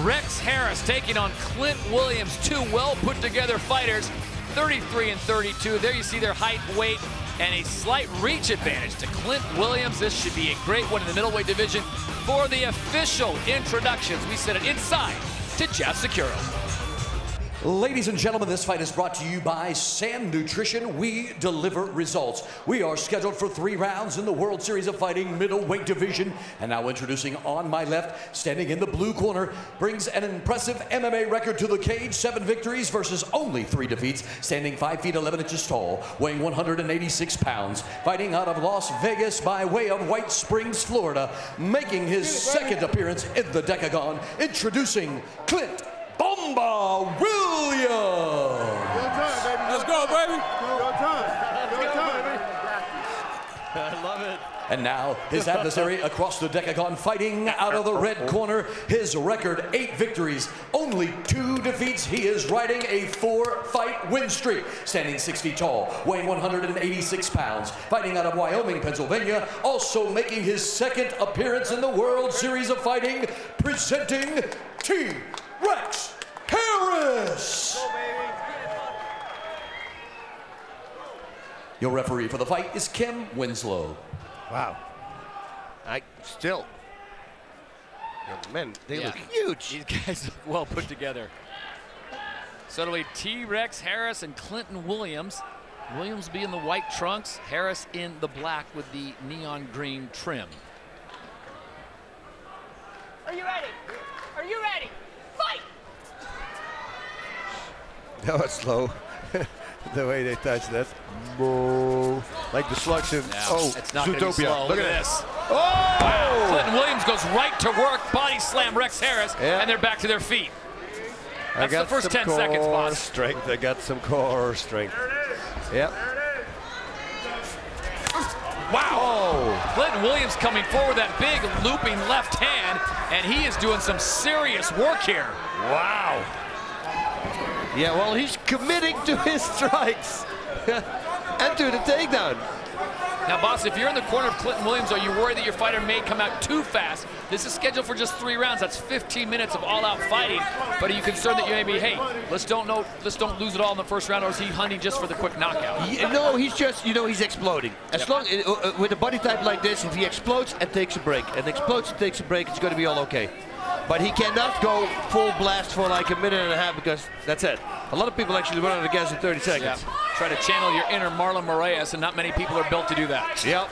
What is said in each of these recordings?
Rex Harris taking on Clint Williams, two well-put-together fighters, 33 and 32. There you see their height, weight, and a slight reach advantage to Clint Williams. This should be a great one in the middleweight division. For the official introductions, we send it inside to Jeff Securo. Ladies and gentlemen, this fight is brought to you by Sand Nutrition. We deliver results. We are scheduled for 3 rounds in the World Series of Fighting middleweight division. And now introducing on my left, standing in the blue corner, brings an impressive MMA record to the cage. 7 victories versus only 3 defeats. Standing 5 feet 11 inches tall, weighing 186 pounds. Fighting out of Las Vegas by way of White Springs, Florida. Making his second appearance in the Decagon. Introducing Clint Bomba Williams. Let's go, baby. Go time. Go time, baby. I love it. And now his adversary across the Decagon, fighting out of the red corner. His record, 8 victories, only 2 defeats. He is riding a 4-fight win streak. Standing 6 feet tall, weighing 186 pounds. Fighting out of Wyoming, Pennsylvania. Also making his second appearance in the World Series of Fighting. Presenting Rex Harris. Your referee for the fight is Kim Winslow. Wow. Young men, they look huge. These guys look well put together. So do we T-Rex Harris and Clinton Williams. Williams be in the white trunks, Harris in the black with the neon green trim. Are you ready? Are you ready? Fight! That was slow. The way they touched that. Whoa. Like the slugs in It's not gonna be slow. Look at this. Oh! Wow. Clinton Williams goes right to work, body slam Rex Harris, and they're back to their feet. That's the first 10 seconds, boss. Strength. I got some core strength. Yep. Wow. Oh. Clinton Williams coming forward, that big looping left hand, and he is doing some serious work here. Wow. Yeah, well, he's committing to his strikes and to the takedown. Now, boss, if you're in the corner of Clinton Williams, are you worried that your fighter may come out too fast? This is scheduled for just 3 rounds. That's 15 minutes of all-out fighting. But are you concerned that you may be, hey, let's don't lose it all in the first round, or is he hunting just for the quick knockout? No, he's just, he's exploding. As long with a body type like this, if he explodes and takes a break, and explodes and takes a break, it's going to be all okay. But he cannot go full blast for like a minute and a half, because that's it. A lot of people actually run out of gas in 30 seconds. Yeah. Try to channel your inner Marlon Moraes, and not many people are built to do that. Yep.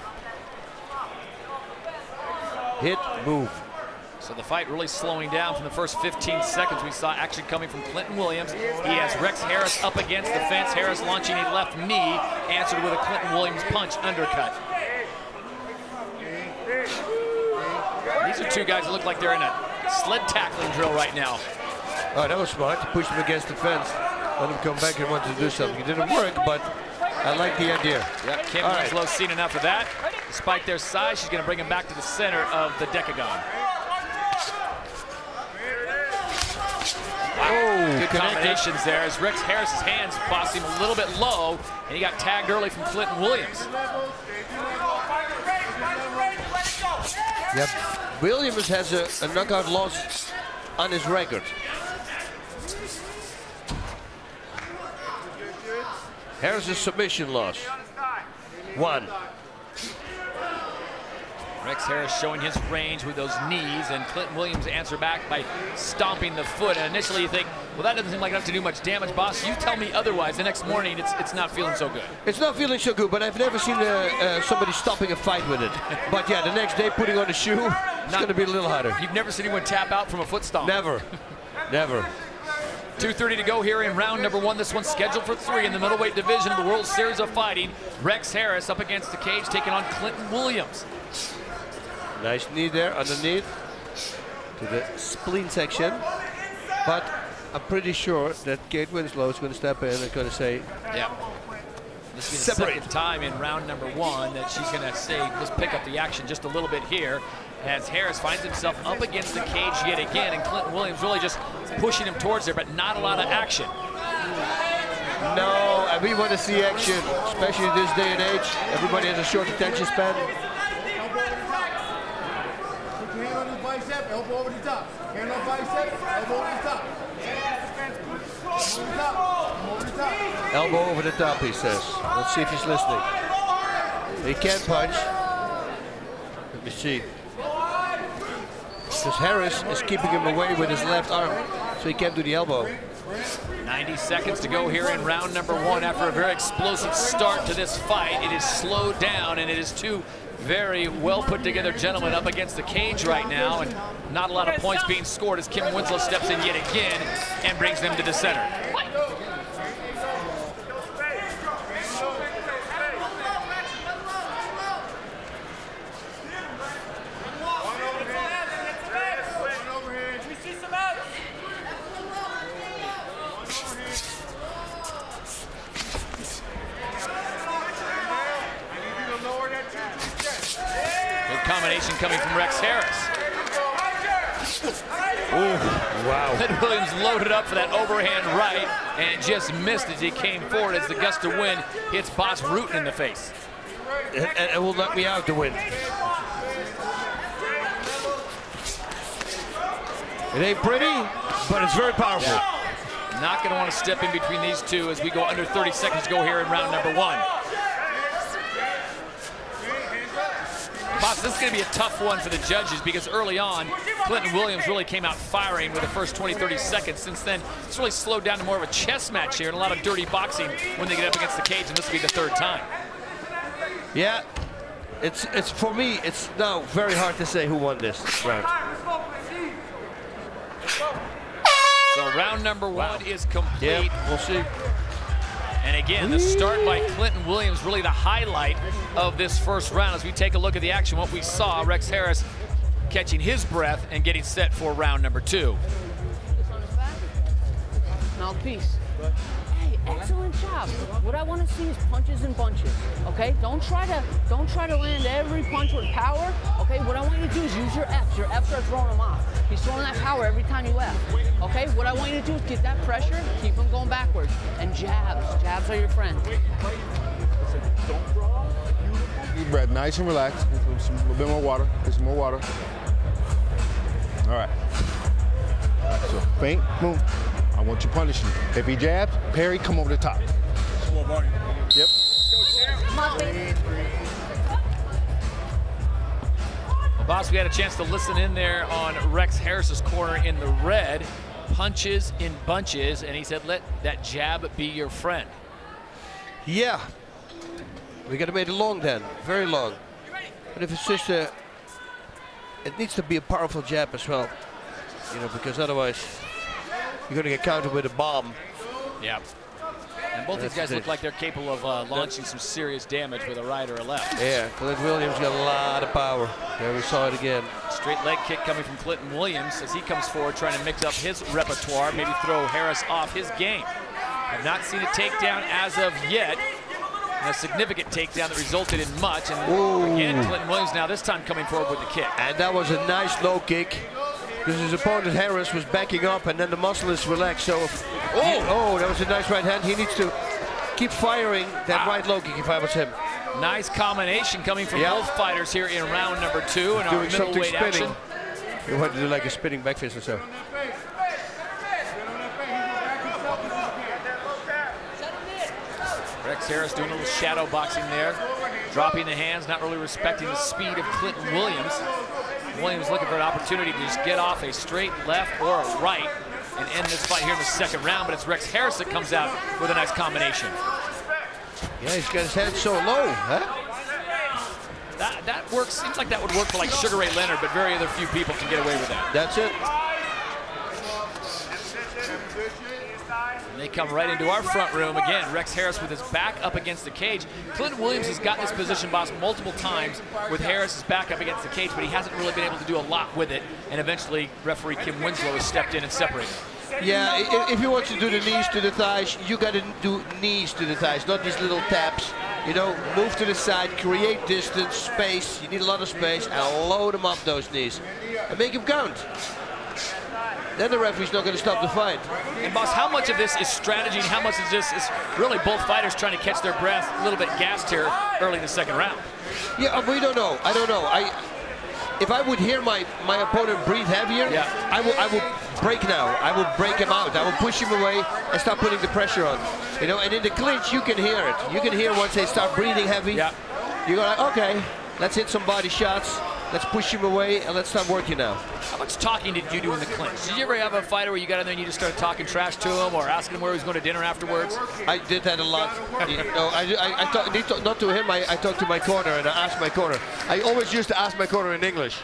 Hit, move. So the fight really slowing down from the first 15 seconds we saw action coming from Clinton Williams. He has Rex Harris up against the fence. Harris launching a left knee, answered with a Clinton Williams punch undercut. These are 2 guys that look like they're in a sled tackling drill right now. Oh, that was smart to push him against the fence. Let him come back and want to do something. It didn't work, but I like the idea. Yep, Kim Winslow's seen enough of that. Despite their size, she's going to bring him back to the center of the Decagon. Wow, good combinations there as Rex Harris's hands bossed him a little bit low, and he got tagged early from Clinton Williams. Yep. Williams has a knockout loss on his record. Harris's submission loss. 1. Rex Harris showing his range with those knees, and Clinton Williams answer back by stomping the foot. And initially you think, well, that doesn't seem like enough to do much damage, boss. You tell me otherwise. The next morning, it's not feeling so good. It's not feeling so good, but I've never seen somebody stopping a fight with it. But yeah, the next day putting on a shoe, it's going to be a little harder. You've never seen anyone tap out from a foot stomp? Never. Never. 2:30 to go here in round number 1. This one's scheduled for 3 in the middleweight division of the World Series of Fighting. Rex Harris up against the cage, taking on Clinton Williams. Nice knee there underneath to the spleen section. But I'm pretty sure that Kate Winslow is going to step in and going to say, yeah. This is the second time in round number 1 that she's going to say, let's pick up the action just a little bit here, as Harris finds himself up against the cage yet again, and Clinton Williams really just pushing him towards there, but not a lot of action. No, and we want to see action, especially in this day and age. Everybody has a short attention span. Put your hand on his bicep, elbow over the top. Hand on bicep, elbow over the top. Over the top. Elbow over the top, he says. Let's see if he's listening. He can't punch. Let me see. Because Harris is keeping him away with his left arm, so he can't do the elbow. 90 seconds to go here in round number 1 after a very explosive start to this fight. It is slowed down, and it is two very well put together gentlemen up against the cage right now, and not a lot of points being scored as Kim Winslow steps in yet again and brings them to the center. Combination coming from Rex Harris. Ooh, wow. Clint Williams loaded up for that overhand right and just missed as he came forward as the gust of wind hits Boss Rutan in the face. And it will knock me out to win. It ain't pretty, but it's very powerful. Yeah. Not going to want to step in between these two as we go under 30 seconds to go here in round number 1. Boss, this is going to be a tough one for the judges because early on, Clinton Williams really came out firing with the first 20-30 seconds. Since then, it's really slowed down to more of a chess match here and a lot of dirty boxing when they get up against the cage, and this will be the 3rd time. Yeah, it's for me, it's now very hard to say who won this round. So round number 1 is complete. Yeah, we'll see. And again, the start by Clinton Williams, really the highlight of this first round. As we take a look at the action, what we saw, Rex Harris catching his breath and getting set for round number 2. Mouthpiece. Hey, excellent job. What I want to see is punches and bunches. Okay, don't try to land every punch with power. Okay, what I want you to do is use your Fs. Your Fs are throwing him off. He's throwing that power every time you F. Okay, what I want you to do is get that pressure, keep him going backwards, and jabs. Jabs are your friend. Deep breath, nice and relaxed. A little bit more water. Get some more water. All right. So feint, move. I want you punishing. If he jabs, parry, come over the top. Yep. Well, boss, we had a chance to listen in there on Rex Harris's corner in the red. Punches in bunches, and he said, let that jab be your friend. Yeah. We got to make it long then, very long. But if it's just it needs to be a powerful jab as well. You know, because otherwise you're going to get countered with a bomb. Yeah. And both these guys look like they're capable of launching some serious damage with a right or a left. Yeah, Clint Williams got a lot of power. There we saw it again. Straight leg kick coming from Clinton Williams as he comes forward trying to mix up his repertoire, maybe throw Harris off his game. Have not seen a takedown as of yet. And a significant takedown that resulted in much. And again, Clinton Williams now this time coming forward with the kick. And that was a nice low kick. Because his opponent Harris was backing up and then the muscle is relaxed. So, that was a nice right hand. He needs to keep firing that right low kick if I was him. Nice combination coming from both fighters here in round number 2 in our middleweight action. You want to do like a spinning back fist or so. Rex Harris doing a little shadow boxing there. Dropping the hands, not really respecting the speed of Clinton Williams. Williams looking for an opportunity to just get off a straight left or a right and end this fight here in the 2nd round, but it's Rex Harris that comes out with a nice combination. Yeah, he's got his head so low, huh? That works, seems like that would work for like Sugar Ray Leonard, but very other few people can get away with that. That's it. And they come right into our front room again. Rex Harris with his back up against the cage. Clinton Williams has gotten this position, boss, multiple times with Harris's back up against the cage, but he hasn't really been able to do a lot with it. And eventually, referee Kim Winslow has stepped in and separated. Yeah, if you want to do the knees to the thighs, you got to do knees to the thighs, not these little taps. You know, move to the side, create distance, space. You need a lot of space, and load them up those knees, and make them count. Then the referee's not going to stop the fight. And boss, how much of this is strategy and how much is this is really both fighters trying to catch their breath, a little bit gassed here early in the 2nd round? Yeah, we don't know. I don't know. if I would hear my opponent breathe heavier, I will break now. I will break him out. I will push him away and start putting the pressure on. You know, and in the clinch, you can hear it. You can hear once they start breathing heavy. You go like, okay, let's hit some body shots. Let's push him away and let's start working now. How much talking did you do in the clinch? Did you ever have a fighter where you got in there and you just started talking trash to him or asking him where he was going to dinner afterwards? I did that a lot. You know, I talk, not to him, I talked to my corner and I asked my corner. I always used to ask my corner in English.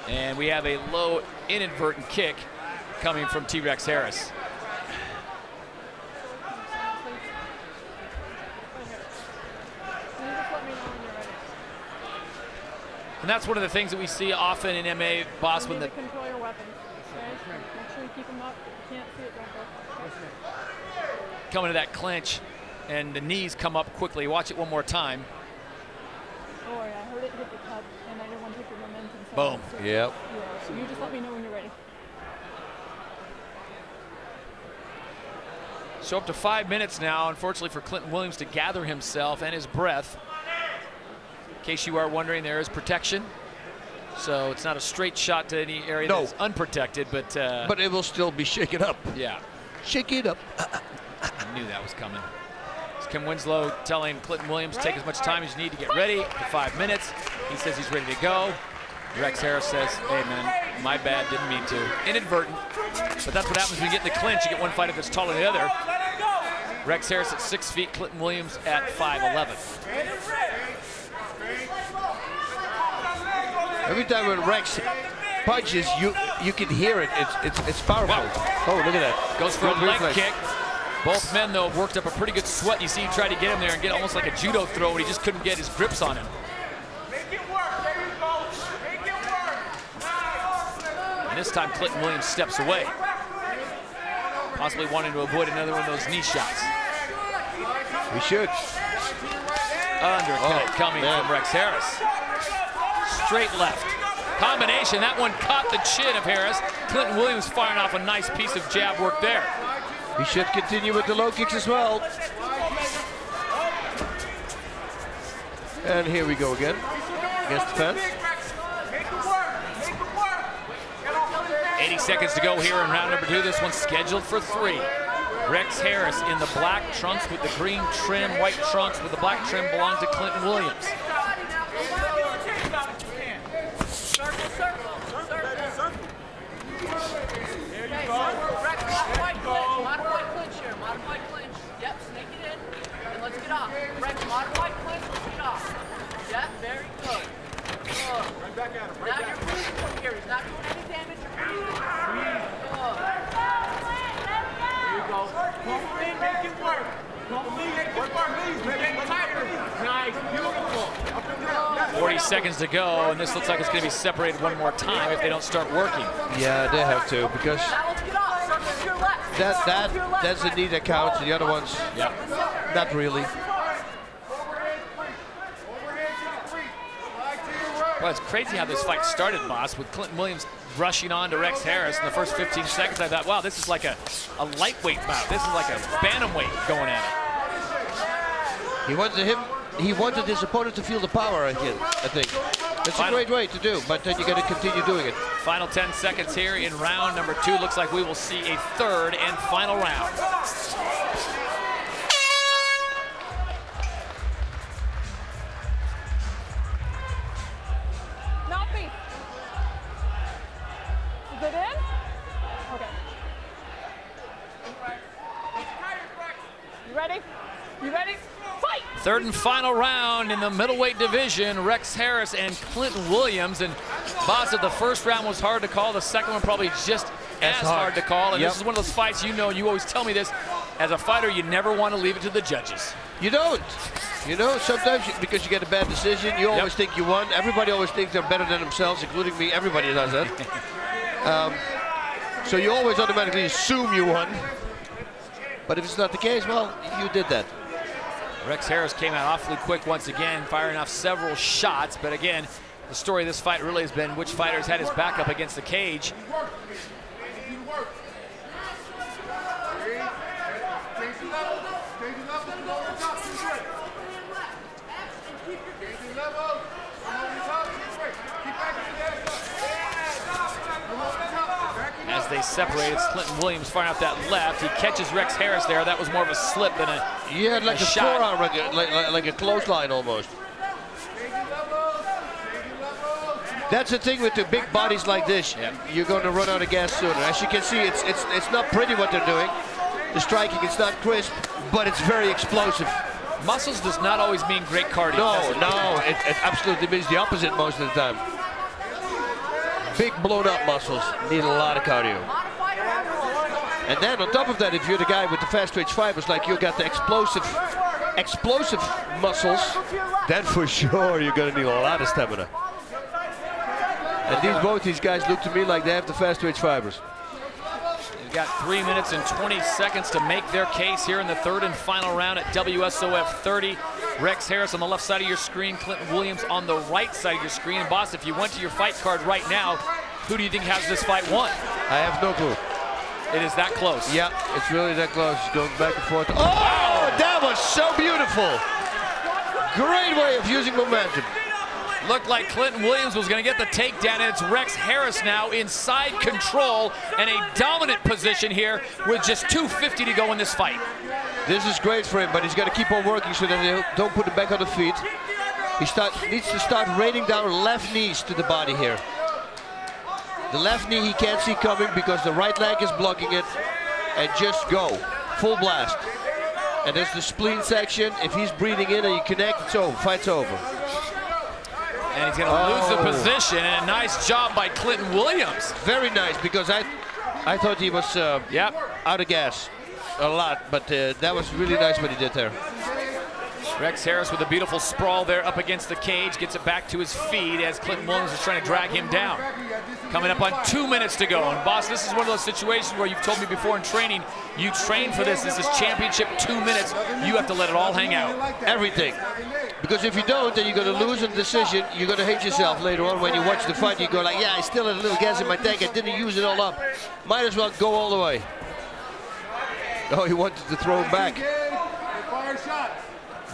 And we have a low inadvertent kick coming from T-Rex Harris. And that's one of the things that we see often in MMA, boss, when the control your weapons. Okay? Make sure you keep them up. If you can't see it, don't go. coming to that clinch and the knees come up quickly. Watch it one more time. Oh yeah, I heard it hit the cup and I didn't want to hit the momentum. So Boom. So, Yep. Yeah, so you just let me know when you're ready. So up to 5 minutes now, unfortunately for Clinton Williams to gather himself and his breath. In case you are wondering, there is protection. So it's not a straight shot to any area that's unprotected, but it will still be shaken up. Yeah. Shake it up. I knew that was coming. It's Kim Winslow telling Clinton Williams, take as much time as you need to get ready for 5 minutes. He says he's ready to go. Rex Harris says, hey man, my bad, didn't mean to. Inadvertent, but that's what happens when you get in the clinch. You get one fighter that's taller than the other. Rex Harris at 6 feet, Clinton Williams at 5'11". Every time when Rex punches, you can hear it. It's powerful. Wow. Oh, look at that. Goes for a Good leg reflex. kick. Both men, though, have worked up a pretty good sweat. You see he tried to get him there and get almost like a judo throw, and he just couldn't get his grips on him. And this time, Clinton Williams steps away, possibly wanting to avoid another one of those knee shots. We should. Undercut coming from Rex Harris. Straight left. Combination, that one caught the chin of Harris. Clinton Williams firing off a nice piece of jab work there. We should continue with the low kicks as well. And here we go again. Against the fence. 80 seconds to go here in round number 2. This one's scheduled for 3. Rex Harris in the black trunks with the green trim. White trunks with the black trim belong to Clinton Williams. Modified clinch here, modified clinch. Yep, snake it in, and let's get off. Rex, modified clinch, let's get off. Yep, very good. Good. Right back at him. Now you're breathing from here. He's not doing any damage. You're breathing. Good. There you go. Pump in, make it work. Pump in, make it work. Get tighter. Nice, beautiful. 40 seconds to go, and this looks like it's going to be separated one more time if they don't start working. Yeah, they have to, because Now let's get off. Circle to your left. that's the knee that counts, and the other ones, not really. Well, it's crazy how this fight started, boss, with Clinton Williams rushing on to Rex Harris in the first 15 seconds. I thought, wow, this is like a lightweight bout. This is like a bantamweight going at it. He wanted his opponent to feel the power again, I think. It's a great way to do, but then you got to continue doing it. Final 10 seconds here in round number 2. Looks like we will see a third and final round. Mouthpiece. Is it in? Okay. You ready? You ready? Fight! Third and final round in the middleweight division. Rex Harris and Clinton Williams. And boss, the first round was hard to call. The second one probably just as hard to call. And this is one of those fights, you know, you always tell me this. As a fighter, you never want to leave it to the judges. You don't. You know, sometimes because you get a bad decision, you always think you won. Everybody always thinks they're better than themselves, including me. Everybody does that. So you always automatically assume you won. But if it's not the case, well, you did that. Rex Harris came out awfully quick once again, firing off several shots. But again, the story of this fight really has been which fighter's had his back up against the cage. they separate. It's Clinton Williams firing out that left. He catches Rex Harris there. That was more of a slip than a Yeah, like a shot. forearm, like a clothesline almost. That's the thing with the big bodies like this. Yep. You're going to run out of gas sooner. As you can see, it's not pretty what they're doing. The striking, it's not crisp, but it's very explosive. Muscles does not always mean great cardio. No, it absolutely means the opposite most of the time. Big blown up muscles need a lot of cardio. And then on top of that, if you're the guy with the fast twitch fibers, like you got the explosive muscles, then for sure you're gonna need a lot of stamina. And both these guys look to me like they have the fast twitch fibers. They've got 3 minutes and 20 seconds to make their case here in the third and final round at WSOF 30. Rex Harris on the left side of your screen, Clinton Williams on the right side of your screen. And boss, if you went to your fight card right now, who do you think has this fight won? I have no clue. It is that close. Yeah, it's really that close. It's going back and forth. Oh, that was so beautiful. Great way of using momentum. Looked like Clinton Williams was going to get the takedown, and it's Rex Harris now inside control and a dominant position here with just 2:50 to go in this fight. This is great for him, but he's got to keep on working so that they don't put him back on the feet. He needs to start raining down left knees to the body here. The left knee he can't see coming because the right leg is blocking it, and just go. Full blast. And there's the spleen section. If he's breathing in and you connect, it's over. Fight's over. And he's going to lose the position, and a nice job by Clinton Williams. Very nice, because I thought he was out of gas a lot, but that was really nice what he did there. Rex Harris with a beautiful sprawl there up against the cage, gets it back to his feet as Clinton Williams is trying to drag him down. Coming up on 2 minutes to go. And boss, this is one of those situations where you've told me before in training, you train for this. This is championship 2 minutes. You have to let it all hang out. Everything. Because if you don't, then you're going to lose a decision. You're going to hate yourself later on when you watch the fight. You go like, yeah, I still had a little gas in my tank. I didn't use it all up. Might as well go all the way. Oh, he wanted to throw him back.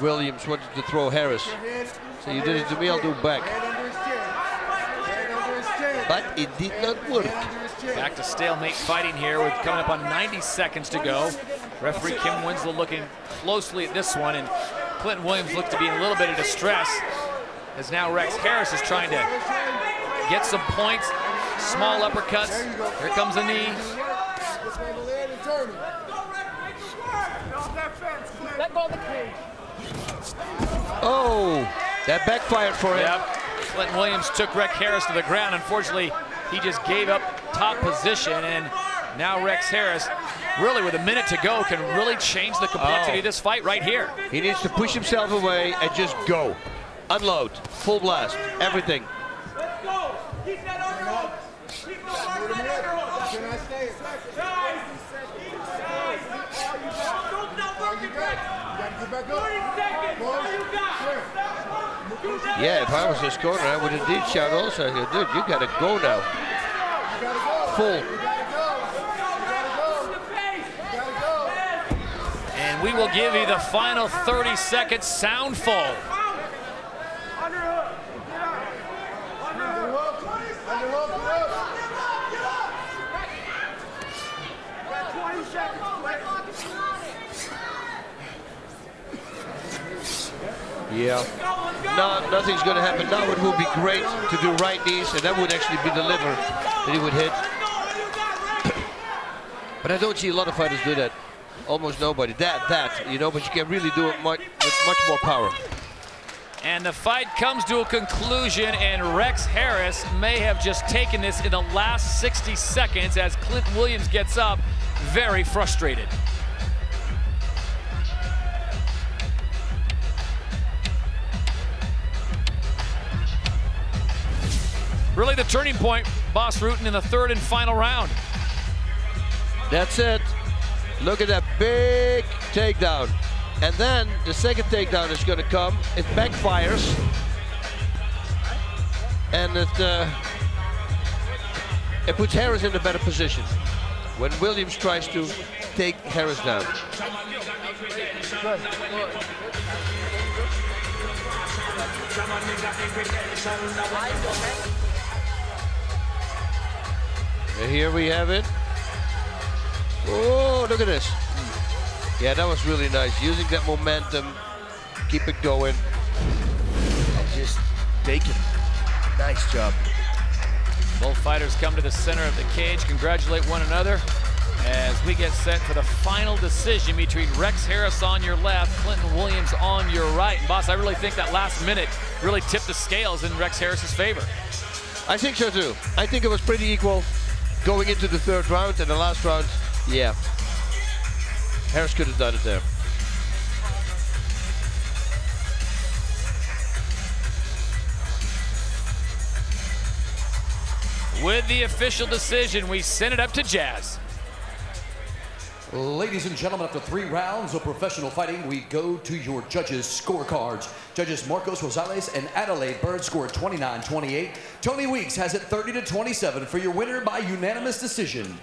Williams wanted to throw Harris. So you did it to me, I'll do it back. But it did not work. Back to stalemate fighting here with coming up on 90 seconds to go. Referee Kim Winslow looking closely at this one, and Clinton Williams looked to be in a little bit of distress as now Rex Harris is trying to get some points. Small uppercuts. Here comes a knee. Let go of the cage. Oh, that backfired for him. Yep. Clinton Williams took Rex Harris to the ground. Unfortunately, he just gave up top position, and now Rex Harris, really with a minute to go, can really change the complexity of this fight right here. He needs to push himself away and just go. Unload, full blast, everything. Keep that underhook. Keep that underhook. Don't stop working, Rex. 40 seconds. All you got. Yeah, if I was this corner, I would indeed shout also, dude, you gotta go now. Full. And we will give you the final 30-second sound full. Yeah. No, nothing's going to happen. Now it would be great to do right knees, and that would actually be the liver that he would hit. But I don't see a lot of fighters do that. Almost nobody. You know, but you can really do it with much more power. And the fight comes to a conclusion, and Rex Harris may have just taken this in the last 60 seconds as Clinton Williams gets up, very frustrated. Really the turning point, Boss Rutten, in the third and final round. That's it. Look at that big takedown. And then the second takedown is going to come. It backfires. And it puts Harris in a better position when Williams tries to take Harris down. And here we have it. Oh, look at this. Yeah, that was really nice. Using that momentum, keep it going, and just take it. Nice job. Both fighters come to the center of the cage, congratulate one another as we get set for the final decision between Rex Harris on your left, Clinton Williams on your right. And boss, I really think that last minute really tipped the scales in Rex Harris's favor. I think so too. I think it was pretty equal going into the third round, and the last round, yeah, Harris could have done it there. With the official decision, we send it up to Jazz. Ladies and gentlemen, after 3 rounds of professional fighting, we go to your judges' scorecards. Judges Marcos Rosales and Adelaide Bird scored 29-28. Tony Weeks has it 30-27 for your winner by unanimous decision,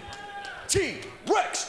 Team Rex